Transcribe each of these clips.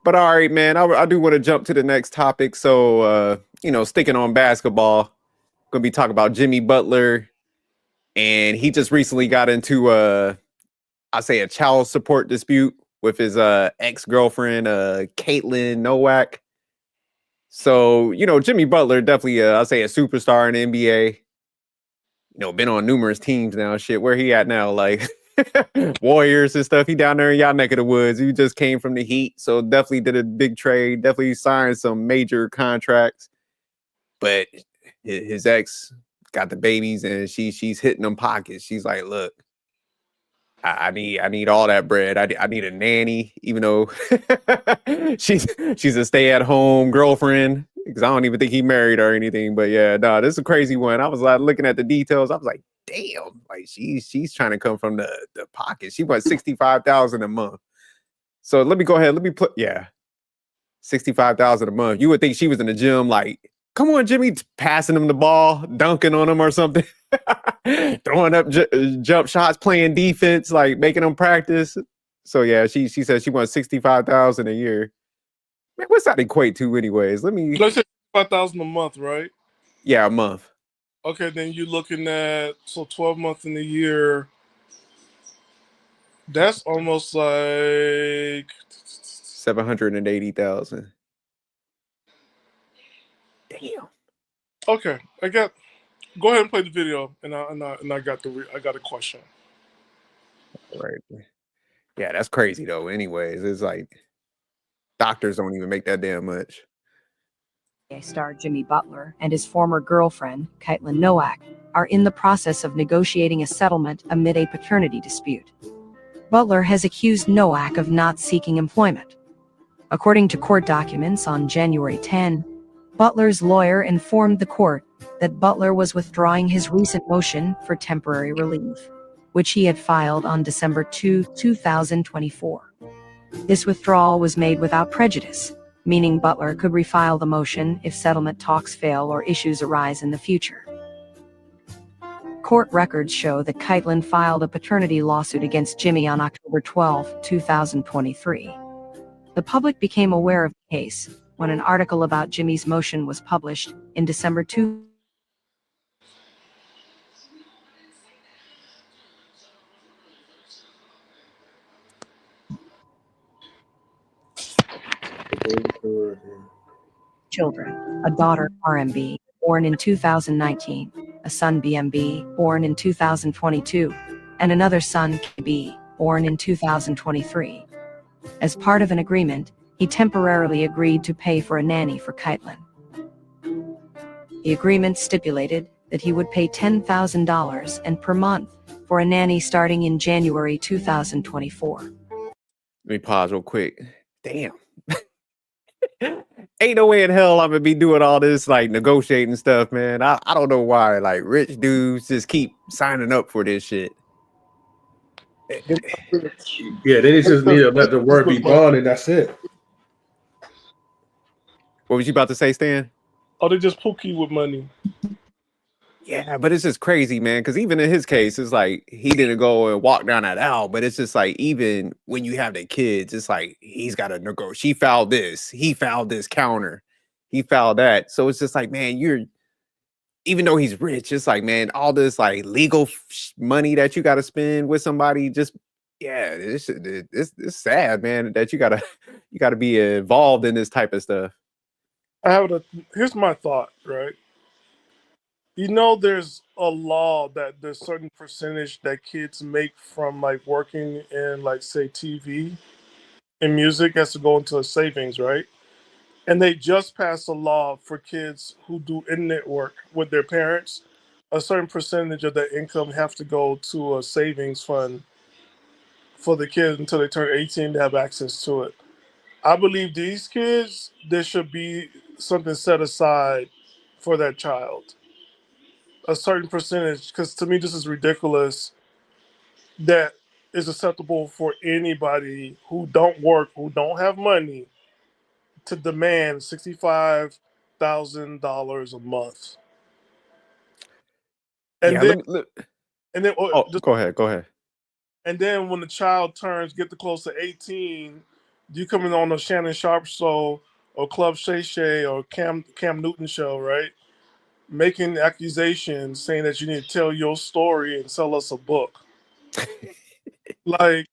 But all right, man, I do want to jump to the next topic. So, sticking on basketball, going to be talking about Jimmy Butler. And he just recently got into, I say, a child support dispute with his ex-girlfriend, Caitlin Nowak. So, Jimmy Butler, definitely, I say, a superstar in the NBA. Been on numerous teams now. Shit, where he at now? Like Warriors and stuff. He down there in y'all neck of the woods. He just came from the Heat, so definitely did a big trade. Definitely signed some major contracts. But his ex got the babies, and she's hitting them pockets. She's like, look, I need all that bread. I need a nanny, even though she's a stay at home girlfriend. Because I don't even think he married her or anything. But yeah, no, this is a crazy one. I was like looking at the details. I was like, damn, like she's trying to come from the pocket. She wants 65,000 a month. So let me go ahead. Let me put 65,000 a month. You would think she was in the gym, like, come on, Jimmy, passing him the ball, dunking on him or something. Throwing up jump shots, playing defense, like making them practice. So yeah, she said she wants 65,000 a year. Man, what's that equate to, anyways? Let's say 5,000 a month, right? Yeah, a month. Okay, then you're looking at 12 months in a year. That's almost like 780,000. Damn. Okay. Go ahead and play the video, and I got a question. Right. Yeah, that's crazy though. Anyways, it's like doctors don't even make that damn much. Star Jimmy Butler and his former girlfriend, Caitlin Nowak, are in the process of negotiating a settlement amid a paternity dispute. Butler has accused Nowak of not seeking employment. According to court documents on January 10, Butler's lawyer informed the court that Butler was withdrawing his recent motion for temporary relief, which he had filed on December 2, 2024. This withdrawal was made without prejudice, meaning Butler could refile the motion if settlement talks fail or issues arise in the future. Court records show that Caitlin filed a paternity lawsuit against Jimmy on October 12, 2023. The public became aware of the case when an article about Jimmy's motion was published in December 2. Children, a daughter, RMB, born in 2019, a son, BMB, born in 2022, and another son, KB, born in 2023. As part of an agreement, he temporarily agreed to pay for a nanny for Caitlin. The agreement stipulated that he would pay $10,000 and per month for a nanny starting in January 2024. Let me pause real quick. Damn. Ain't no way in hell I'm gonna be doing all this like negotiating stuff, man. I don't know why like rich dudes just keep signing up for this shit. Yeah, they just need to let the work be done, and that's it. What was you about to say, Stan? Oh, they just pookie with money. Yeah, but it's just crazy, man. Because even in his case, it's like he didn't go and walk down that aisle. But it's just like even when you have the kids, it's like he's got to negotiate. She fouled this. He fouled this counter. He fouled that. So it's just like, man, even though he's rich, it's like, man, all this like legal money that you got to spend with somebody. Just it's sad, man, that you gotta be involved in this type of stuff. Here's my thought, right? There's a law that there's certain percentage that kids make from like working in like say TV and music has to go into a savings, right? And they just passed a law for kids who do internet work with their parents. A certain percentage of their income have to go to a savings fund for the kids until they turn 18 to have access to it. I believe these kids, there should be something set aside for that child. A certain percentage, because to me, this is ridiculous that is acceptable for anybody who don't work, who don't have money, to demand $65,000 a month. And then, go ahead. and then when the child get close to 18, You coming on a Shannon Sharp show or Club Shay Shay or Cam Newton show, right? Making accusations saying that you need to tell your story and sell us a book. Like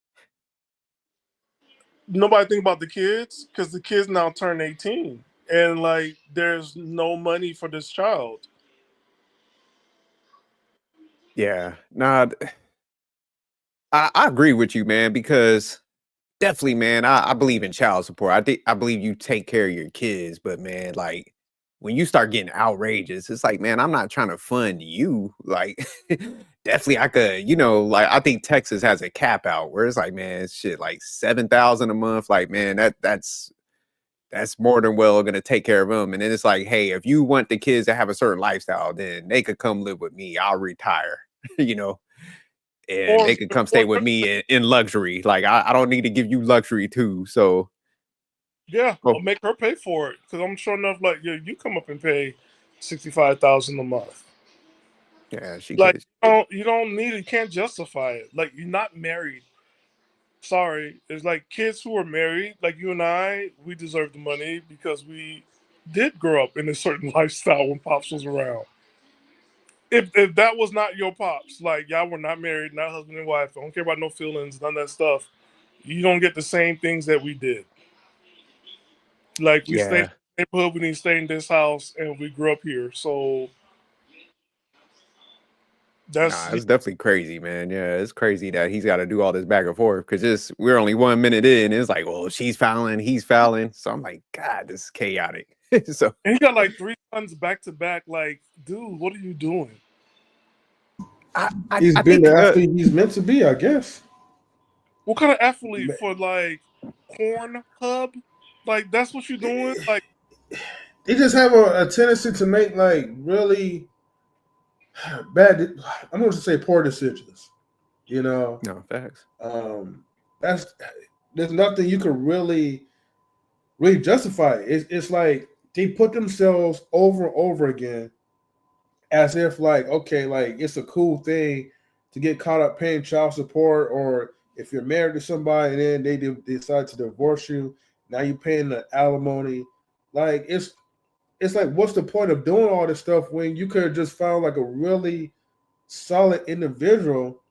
nobody think about the kids because the kids now turn 18 and like there's no money for this child. Yeah. Nah, I agree with you, man, because definitely, man, I believe in child support. I believe you take care of your kids, but man, like when you start getting outrageous, it's like, man, I'm not trying to fund you. Like, definitely, I could, like I think Texas has a cap out where it's like, man, shit, like 7,000 a month. Like, man, that's more than well gonna take care of them. And then it's like, hey, if you want the kids to have a certain lifestyle, then they could come live with me. I'll retire, you know and Or, they could come stay with me in luxury. Like I don't need to give you luxury too. So, yeah, or oh make her pay for it because I'm sure enough. Like, yeah, you come up and pay 65,000 a month. yeah, she Like, could. you don't need it. You can't justify it. Like, you're not married. Sorry, it's like kids who are married, like you and I. We deserve the money because we did grow up in a certain lifestyle when pops was around. If that was not your pops, like y'all were not married, not husband and wife, I don't care about no feelings, none of that stuff. You don't get the same things that we did. Like we stayed in Yeah, the neighborhood, we didn't stay in this house, and we grew up here. So that's nah, it's definitely crazy, man. Yeah, it's crazy that he's got to do all this back and forth because just we're only 1 minute in. It's like, well, she's fouling, he's fouling. So I'm like, God, this is chaotic. So and he got like three sons back to back. Like, dude, what are you doing? He's I been think the athlete he's meant to be, I guess. What kind of athlete for like Pornhub? Like that's what you're doing? Like They just have a tendency to make like really bad. I'm going to say poor decisions. You know, no facts. um, that's there's nothing you can really justify it. It's like they put themselves over and over again as if like okay, like it's a cool thing to get caught up paying child support, or if you're married to somebody and then they decide to divorce you, now you're paying the alimony. Like it's like what's the point of doing all this stuff when you could have just found like a really solid individual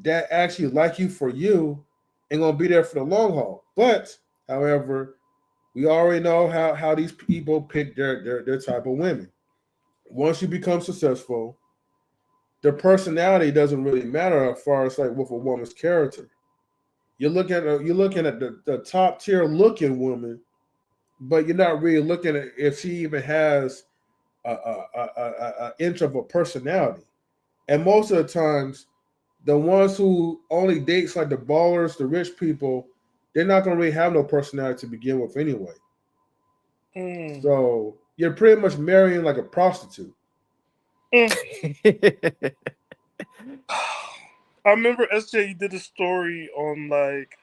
that actually like you for you and gonna be there for the long haul. But however, we already know how these people pick their type of women. Once you become successful, their personality doesn't really matter as far as like with a woman's character. You're looking at the top tier looking woman, but you're not really looking at if she even has a inch of a personality. And most of the times, the ones who only dates like the ballers, the rich people, they're not gonna really have no personality to begin with anyway. mm, So you're pretty much marrying like a prostitute. mm. I remember SJ you did a story on like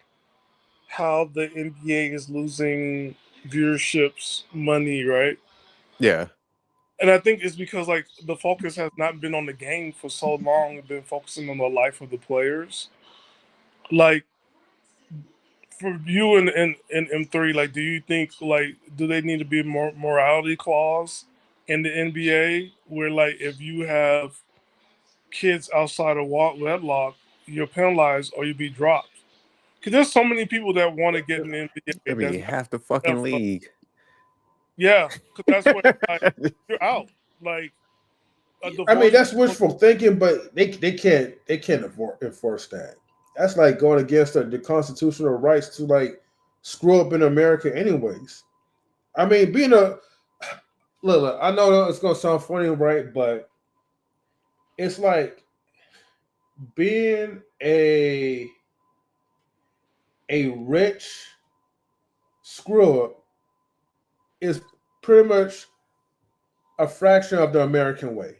how the NBA is losing viewerships money, right? Yeah, And I think it's because like the focus has not been on the game for so long, it's been focusing on the life of the players. Like for you and M3, like do you think like do they need to be more morality clause in the NBA where like if you have kids outside of wedlock, you're penalized or you be dropped? Because there's so many people that want to get in the NBA that'd that's be not half the good fucking enough for, league. yeah, because that's where like you're out. Like a I mean, divorce. that's wishful thinking, but they can't enforce that. That's like going against the constitutional rights to like screw up in America, anyways. I mean, being a look, I know it's gonna sound funny, right? But it's like being a rich screw up is pretty much a fraction of the American way.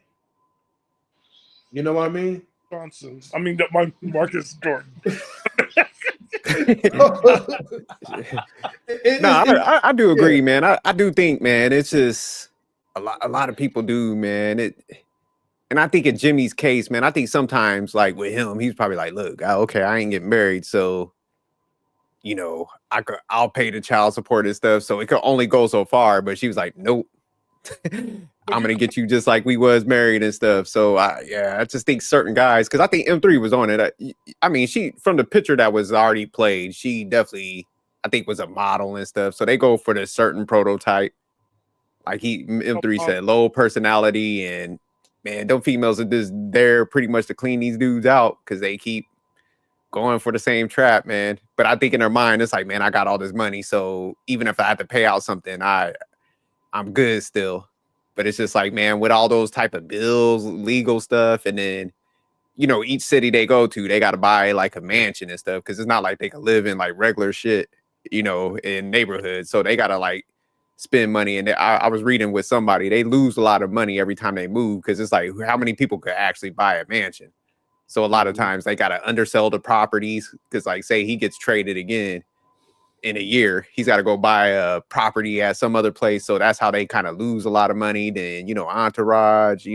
You know what I mean? Johnson. I mean, that my Marcus Jordan. it No, is, I do yeah. agree, man. I do think, man, it's just a lot of people do, man. And I think in Jimmy's case, man, I think sometimes like with him, he's probably like, look, okay, I ain't getting married, so I'll pay the child support and stuff. So it could only go so far. But she was like, nope. But I'm you gonna get you just like we was married and stuff. So I just think certain guys, because I think M3 was on it. I mean, she from the picture that was already played, she definitely I think was a model and stuff. So they go for this certain prototype. Like M3 said, low personality, and man, them females are just there pretty much to clean these dudes out because they keep going for the same trap, man. But I think in their mind, it's like, man, I got all this money, so even if I have to pay out something, I'm good still. But it's just like, man, with all those type of bills, legal stuff, and then each city they go to, they got to buy like a mansion and stuff because it's not like they can live in like regular shit, in neighborhoods. So they got to like spend money. And I was reading with somebody, they lose a lot of money every time they move because it's like, how many people could actually buy a mansion? So a lot of times they got to undersell the properties because, like, say he gets traded again in a year, he's got to go buy a property at some other place. So that's how they kind of lose a lot of money. Then, entourage,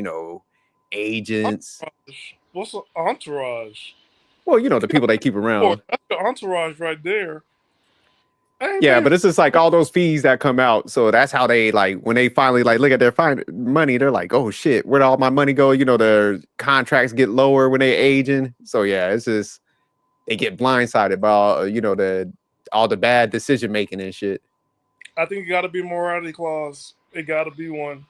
agents. Entourage. What's an entourage? Well, the people they keep Oh, around. that's the entourage right there. Hey, Yeah, man, but it's just like all those fees that come out. So that's how they like when they finally like look at their money, they're like, oh shit, where'd all my money go? Their contracts get lower when they aging. So yeah, it's just they get blindsided by all the bad decision making and shit. I think it got to be a morality clause. It got to be one.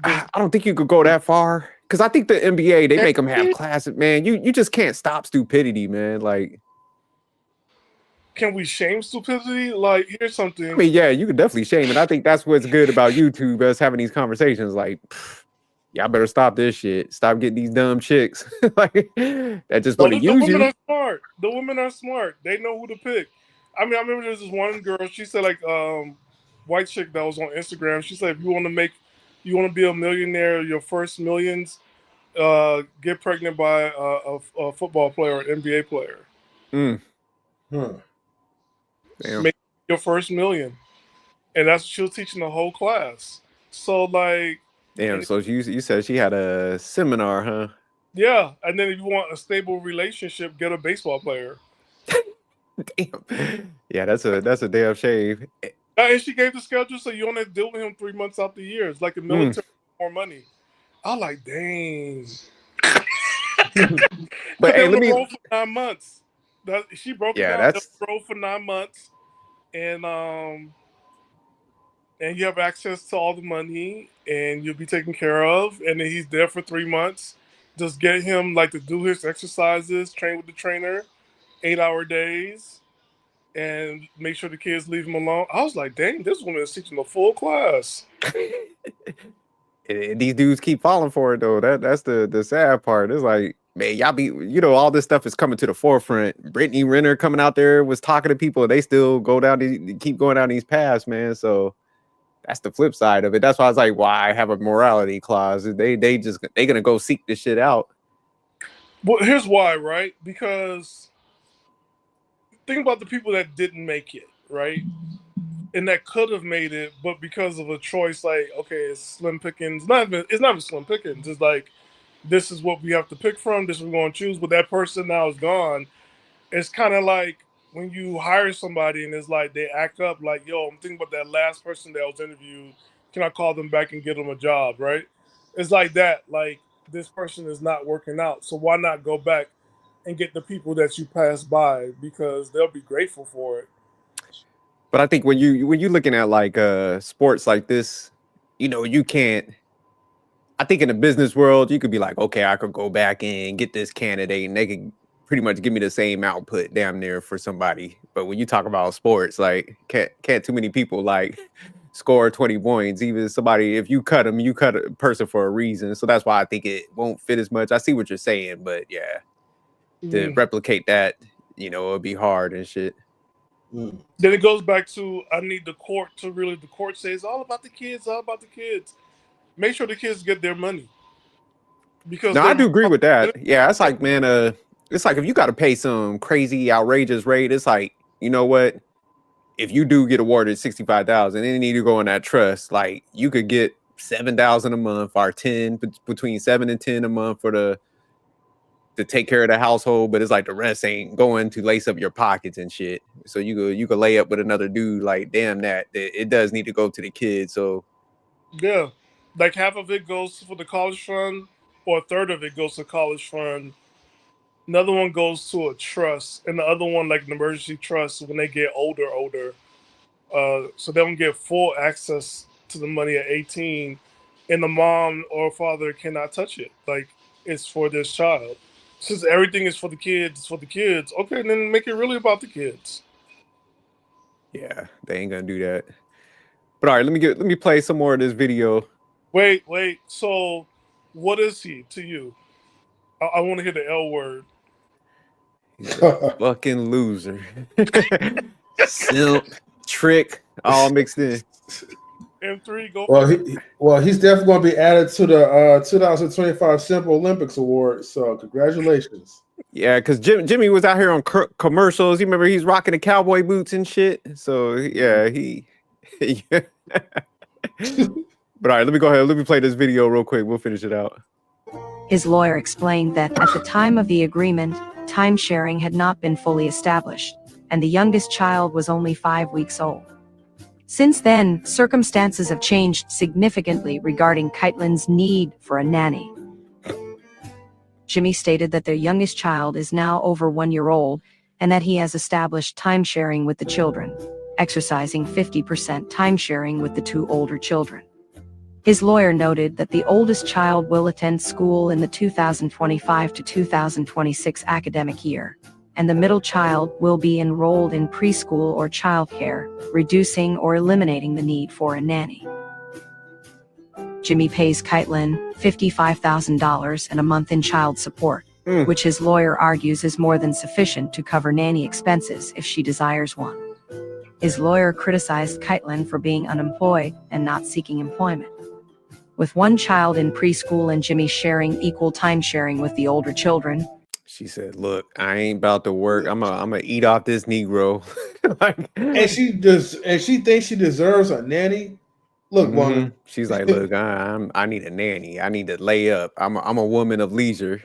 I don't think you could go that far because I think the NBA they make them have classes, man. You just can't stop stupidity, man. Like, can we shame stupidity? Like, here's something. I mean, yeah, you could definitely shame it. I think that's what's good about YouTube, us having these conversations. Like, y'all better stop this shit. Stop getting these dumb chicks like that just want to use the women you. are smart. The women are smart. They know who to pick. I mean, I remember there's this one girl. She said like, white chick that was on Instagram. She said, if you want to be a millionaire, your first millions, get pregnant by a football player or an NBA player. Make your first million, and that's what she was teaching the whole class. So like, damn. So you said she had a seminar, huh? Yeah, and then if you want a stable relationship, get a baseball player. Damn. Yeah, that's a damn shame. And she gave the schedule, so you only have to deal with him 3 months out the year. It's like a military, more money. I like, dang. But hey, let me roll for 9 months. She broke it down. That's roll for 9 months, and you have access to all the money, and you'll be taken care of. And then he's there for 3 months. Just get him like to do his exercises, train with the trainer, 8-hour days, and make sure the kids leave him alone. I was like, dang, this woman is teaching a full class. And these dudes keep falling for it though. That's the sad part. It's like, man, y'all be, all this stuff is coming to the forefront. Brittany Renner coming out there was talking to people. They still keep going down these paths, man. So that's the flip side of it. That's why I was like, why have a morality clause? They gonna go seek this shit out. Well, here's why, right? Because think about the people that didn't make it, right? And that could have made it, but because of a choice, like, okay, it's slim pickings. It's not even slim pickings. It's like, this is what we have to pick from. This is what we're going to choose. But that person now is gone. It's kind of like when you hire somebody and it's like they act up like, yo, I'm thinking about that last person that was interviewed. Can I call them back and get them a job, right? It's like that. Like, this person is not working out. So why not go back and get the people that you passed by, because they'll be grateful for it. But I think when you're looking at like sports like this, you can't. I think in the business world, you could be like, okay, I could go back and get this candidate, and they could pretty much give me the same output damn near for somebody. But when you talk about sports, like can't too many people like score 20 points. Even somebody, if you cut them, you cut a person for a reason. So that's why I think it won't fit as much. I see what you're saying, but yeah, to replicate that, it'll be hard and shit. Then it goes back to, I need the court to really, the court says all about the kids, all about the kids. Make sure the kids get their money. Because no, I do agree with that. Yeah, it's like, man, it's like if you got to pay some crazy, outrageous rate, it's like, you know what? If you do get awarded 65,000, then you need to go in that trust. Like you could get 7,000 a month or 10, between 7 and 10 a month for the to take care of the household, but it's like the rest ain't going to lace up your pockets and shit. So you could lay up with another dude. Like, damn, that it does need to go to the kids. So Yeah, like half of it goes for the college fund, or a third of it goes to college fund. Another one goes to a trust, and the other one like an emergency trust when they get older. So they don't get full access to the money at 18, and the mom or father cannot touch it. Like it's for this child. Since everything is for the kids, it's for the kids. Okay, then make it really about the kids. yeah, they ain't gonna do that. But all right, let me play some more of this video. Wait. So, what is he to you? I want to hear the L word. He's a fucking loser. Simp, trick, all mixed in. M3, go for it. He's definitely going to be added to the 2025 Simple Olympics Award. So congratulations. Yeah, because Jimmy was out here on commercials. You remember he's rocking the cowboy boots and shit. So yeah, he. But all right, let me go ahead. Let me play this video real quick. We'll finish it out. His lawyer explained that at the time of the agreement, timesharing had not been fully established, and the youngest child was only 5 weeks old. Since then, circumstances have changed significantly regarding Caitlin's need for a nanny. Jimmy stated that their youngest child is now over 1 year old and that he has established timesharing with the children, exercising 50% timesharing with the 2 older children. His lawyer noted that the oldest child will attend school in the 2025 to 2026 academic year, and the middle child will be enrolled in preschool or childcare, reducing or eliminating the need for a nanny. Jimmy pays Caitlin $55,000 and a month in child support, which his lawyer argues is more than sufficient to cover nanny expenses if she desires one. His lawyer criticized Caitlin for being unemployed and not seeking employment. With 1 child in preschool and Jimmy sharing equal time sharing with the older children, she said, "Look, I ain't about to work. I'm gonna eat off this Negro." And she thinks she deserves a nanny. Look, woman. She's like, "Look, I need a nanny. I need to lay up. I'm a woman of leisure."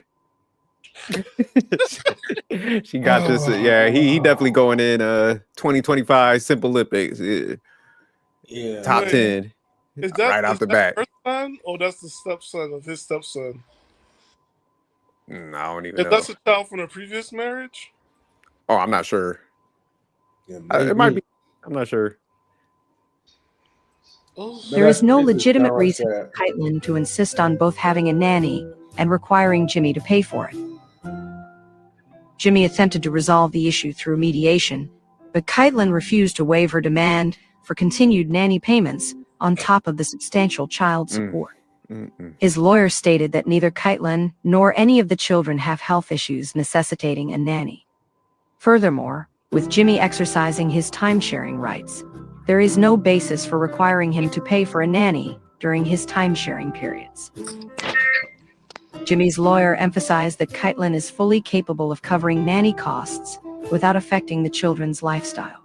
She got this. Yeah, he definitely going in 2025 Simple Olympics. Yeah, top Wait, 10 Is that right off the bat. her son or that's the stepson of his stepson? I don't even Is know. that a child from a previous marriage? Oh, I'm not sure. yeah It might be. I'm not sure. there is no legitimate reason for Caitlin to insist on both having a nanny and requiring Jimmy to pay for it. Jimmy attempted to resolve the issue through mediation, but Caitlin refused to waive her demand for continued nanny payments on top of the substantial child support. His lawyer stated that neither Caitlin nor any of the children have health issues necessitating a nanny. Furthermore, with Jimmy exercising his time-sharing rights, there is no basis for requiring him to pay for a nanny during his time-sharing periods. Jimmy's lawyer emphasized that Caitlin is fully capable of covering nanny costs without affecting the children's lifestyle.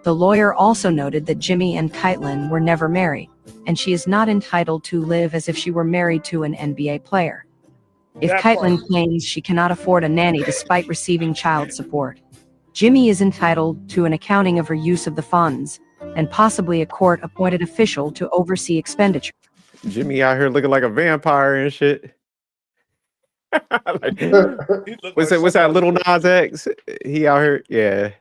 The lawyer also noted that Jimmy and Caitlin were never married, and she is not entitled to live as if she were married to an NBA player. If Caitlin claims she cannot afford a nanny despite receiving child support, Jimmy is entitled to an accounting of her use of the funds and possibly a court-appointed official to oversee expenditure. Jimmy out here looking like a vampire and shit. Like, what's that little Nas X? He out here, yeah.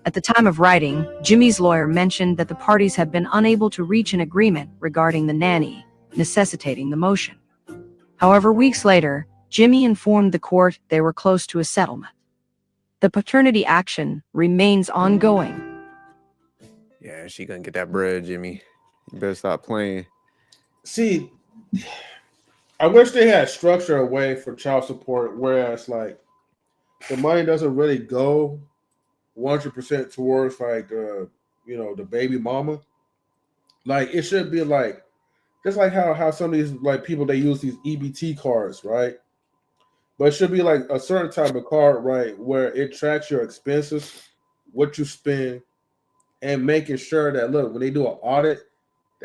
At the time of writing, Jimmy's lawyer mentioned that the parties had been unable to reach an agreement regarding the nanny, necessitating the motion. However, weeks later, Jimmy informed the court they were close to a settlement. The paternity action remains ongoing. Yeah, she gonna get that bread, Jimmy. You better stop playing. See, I wish they had structure a way for child support, whereas like the money doesn't really go 100% towards like the baby mama. Like it should be like just like how some of these like people they use these EBT cards, right? But it should be like a certain type of card, right, where it tracks your expenses, what you spend, and making sure that look when they do an audit,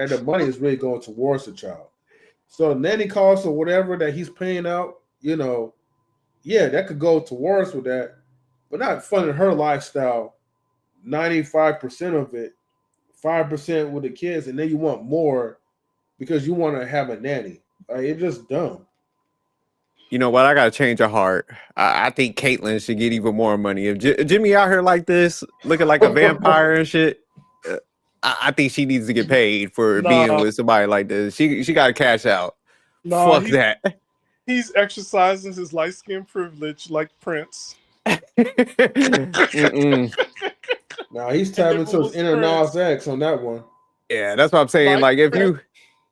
and the money is really going towards the child. So nanny costs or whatever that he's paying out, yeah, that could go towards with that, but not funding her lifestyle. 95% of it, 5% with the kids, and then you want more because you want to have a nanny. Like, it's just dumb. You know what? I gotta change her heart. I think Caitlyn should get even more money. If Jimmy out here like this, looking like a vampire and shit, I think she needs to get paid for being Nah, with somebody like this. She got to cash out. nah, Fuck that. he's exercising his light skin privilege like Prince. Mm-mm. Now he's And tapping if it into his was inner Prince, Nas X on that one. Yeah, that's what I'm saying. like Like if Prince, you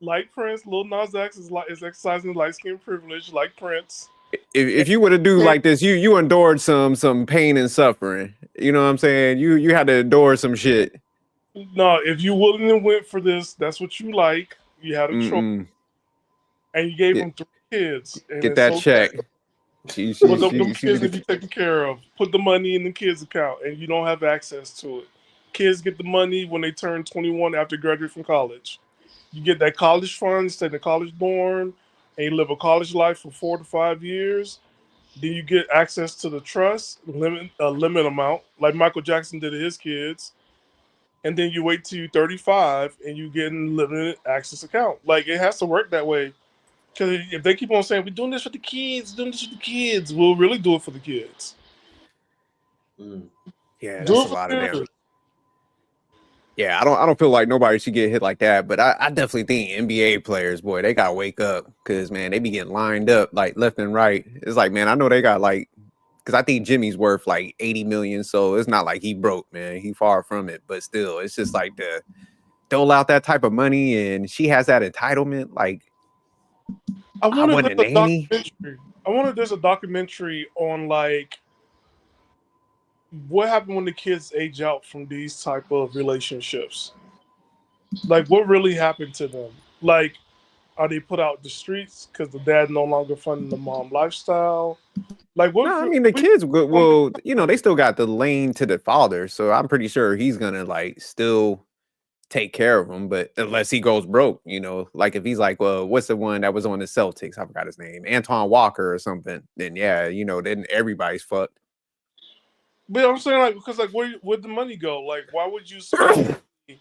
Lil Nas X is exercising light skin privilege like Prince. if you were to do And like this, you endured some pain and suffering. You know what I'm saying? You had to endure some shit. no, if you willing and went for this, that's what you like. You had a choice, Mm-mm. and you gave Get, him 3 kids, and get it's that okay. check. She But she them she she kids need need to to. be taken care of. Put the money in the kids' account, and you don't have access to it. Kids get the money when they turn 21 after graduate from college. You get that college fund, stay in the college dorm, and you live a college life for 4 to 5 years. Then you get access to the trust, limit amount, like Michael Jackson did to his kids. And then you wait till you're 35 and you get a limited access account. Like it has to work that way. Because if they keep on saying we're doing this for the kids, doing this for the kids, we'll really do it for the kids. Mm. Yeah, Do that's it a for lot of them. damage. Yeah, I don't feel like nobody should get hit like that, but I definitely think NBA players, boy, they gotta wake up because man, they be getting lined up like left and right. It's like, man, I know they got like because I think Jimmy's worth like 80 million, so it's not like he broke, man. He far from it, but still, it's just like the dole out that type of money, and she has that entitlement. Like, I I wonder if want there's a a nanny. documentary. I wonder if there's a documentary on like what happened when the kids age out from these type of relationships. Like what really happened to them? Like are they put out the streets because the dad no longer funding the mom lifestyle? Like what? No, I mean the We kids will, they still got the lane to the father, so I'm pretty sure he's gonna like still take care of him, but unless he goes broke, like if he's like, well, what's the one that was on the Celtics? I forgot his name, Antoine Walker or something. Then yeah, then everybody's fucked. But I'm saying like because like where'd the money go? Like why would you spend money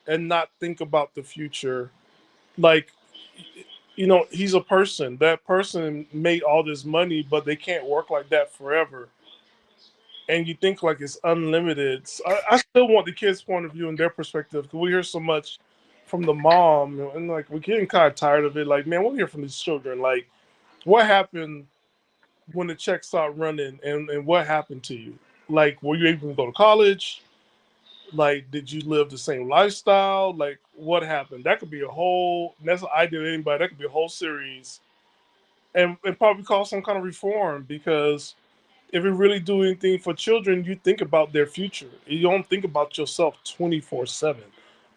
and not think about the future? Like he's a person. That person made all this money, but they can't work like that forever. And you think like it's unlimited. So I still want the kids' point of view and their perspective because we hear so much from the mom and like we're getting kind of tired of it. Like man, we'll hear from these children. Like what happened when the checks start running and what happened to you? Like were you able to go to college? Like, did you live the same lifestyle? Like, what happened? That could be a whole. That's an idea to anybody. That could be a whole series, and probably cause some kind of reform. Because if you really do anything for children, you think about their future. You don't think about yourself 24/7.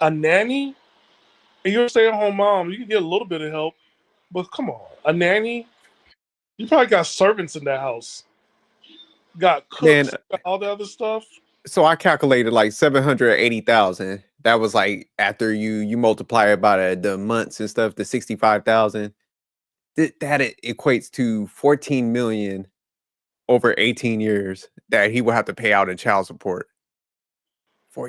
A nanny, and you're a stay-at-home mom, you can get a little bit of help, but come on, a nanny, you probably got servants in that house, got Man, cooks, got all the other stuff. so I calculated like 780,000. That was like after you multiply it by the months and stuff, the 65,000. That it equates to 14 million over 18 years that he will have to pay out in child support.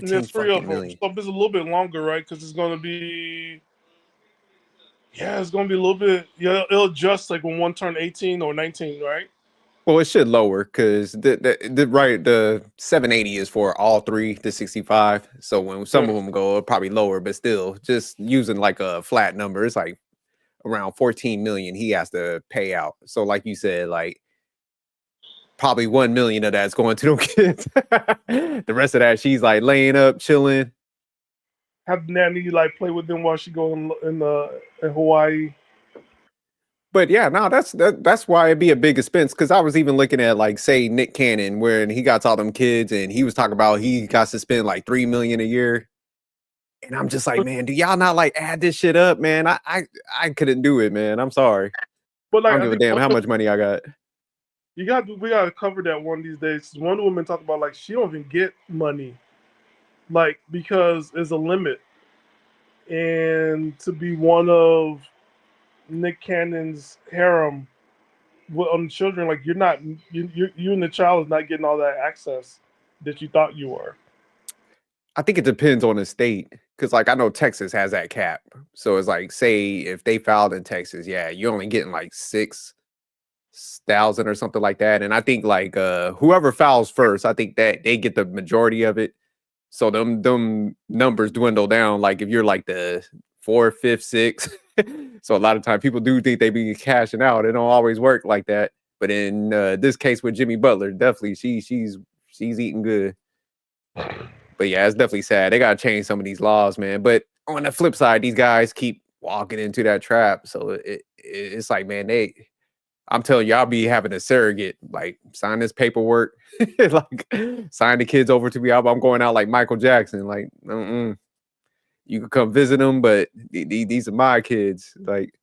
And 14 there's three of fucking them, million. so it's a little bit longer, right? Because it's going to be. Yeah, it's gonna be a little bit. Yeah, it'll adjust like when one turn 18 or 19, right? Well, it should lower because the 780 is for all three to 65. So when some Yeah. of them go, it'll probably lower, but still, just using like a flat number, it's like around 14 million he has to pay out. So like you said, like probably 1 million of that's going to them kids. The rest of that, she's like laying up, chilling. Have Nanny like play with them while she go in Hawaii. But yeah, no, that's why it'd be a big expense. Because I was even looking at like say Nick Cannon, where he got all them kids, and he was talking about he got to spend like 3 million a year. And I'm just like, But, man, do y'all not like add this shit up, man? I couldn't do it, man. I'm sorry. but I like don't I give a think damn how much money I got. we got to cover that one of these days. One woman talked about like she don't even get money, like because there's a limit. and to be one of Nick Cannon's harem on children, like you're not you and the child is not getting all that access that you thought you were. I think it depends on the state because, like, I know Texas has that cap. So it's like, say if they filed in Texas, yeah, you're only getting like 6,000 or something like that. And I think like whoever files first, I think that they get the majority of it. So them numbers dwindle down. Like if you're like the fourth, fifth, sixth. So a lot of times people do think they be cashing out. It don't always work like that. But in this case with Jimmy Butler, definitely she's eating good. But yeah, it's definitely sad. They gotta change some of these laws, man. But on the flip side, these guys keep walking into that trap. So it's like, man, I'm telling you, I'll be having a surrogate, like sign this paperwork, like sign the kids over to me. I'm going out like Michael Jackson, like, you can come visit them, but these are my kids. Like,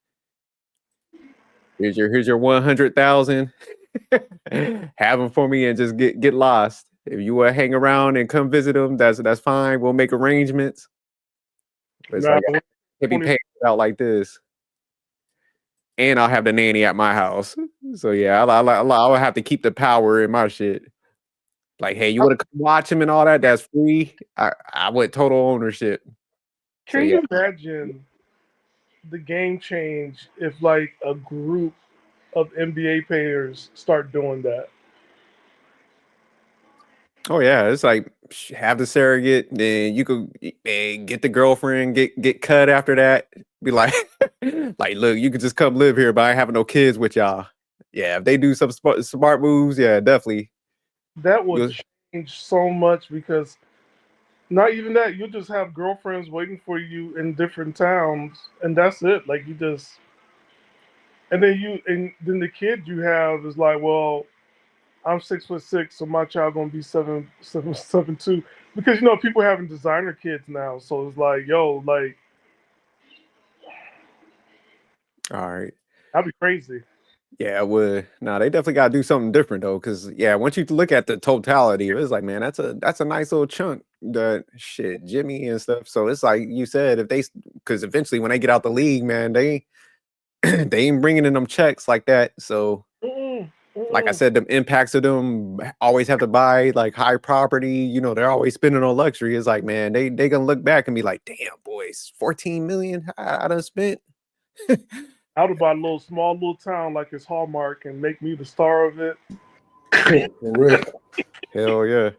here's your 100,000. Have them for me and just get lost. If you want to hang around and come visit them, that's fine. We'll make arrangements. But it's Nah, like, I can't be paying out like this. And I'll have the nanny at my house. So yeah, I'll have to keep the power in my shit. Like, hey, you want to come watch him and all that? That's free. I want total ownership. Can you imagine the game change if like a group of NBA players start doing that? Oh yeah, it's like have the surrogate, then you could get the girlfriend, get cut after that. Be like, like, look, you could just come live here, but I ain't having no kids with y'all. Yeah, if they do some smart moves, yeah, definitely. That would change so much because not even that, you'll just have girlfriends waiting for you in different towns, and that's it. Like you just, and then the kid you have is like, well, I'm 6'6", so my child gonna be 7'2", because people having designer kids now, so it's like, yo, like, all right, that'd be crazy. Yeah, it would. No, they definitely got to do something different though, because yeah, once you look at the totality, it's like, man, that's a nice little chunk. That shit, Jimmy and stuff. So it's like you said, if they, because eventually when they get out the league, man, they they ain't bringing in them checks like that. So like I said, the impacts of them always have to buy like high property. They're always spending on luxury. It's like, man, they gonna look back and be like, damn, boys, 14 million I done spent. I would buy a small little town like it's Hallmark and make me the star of it. For real. Hell yeah.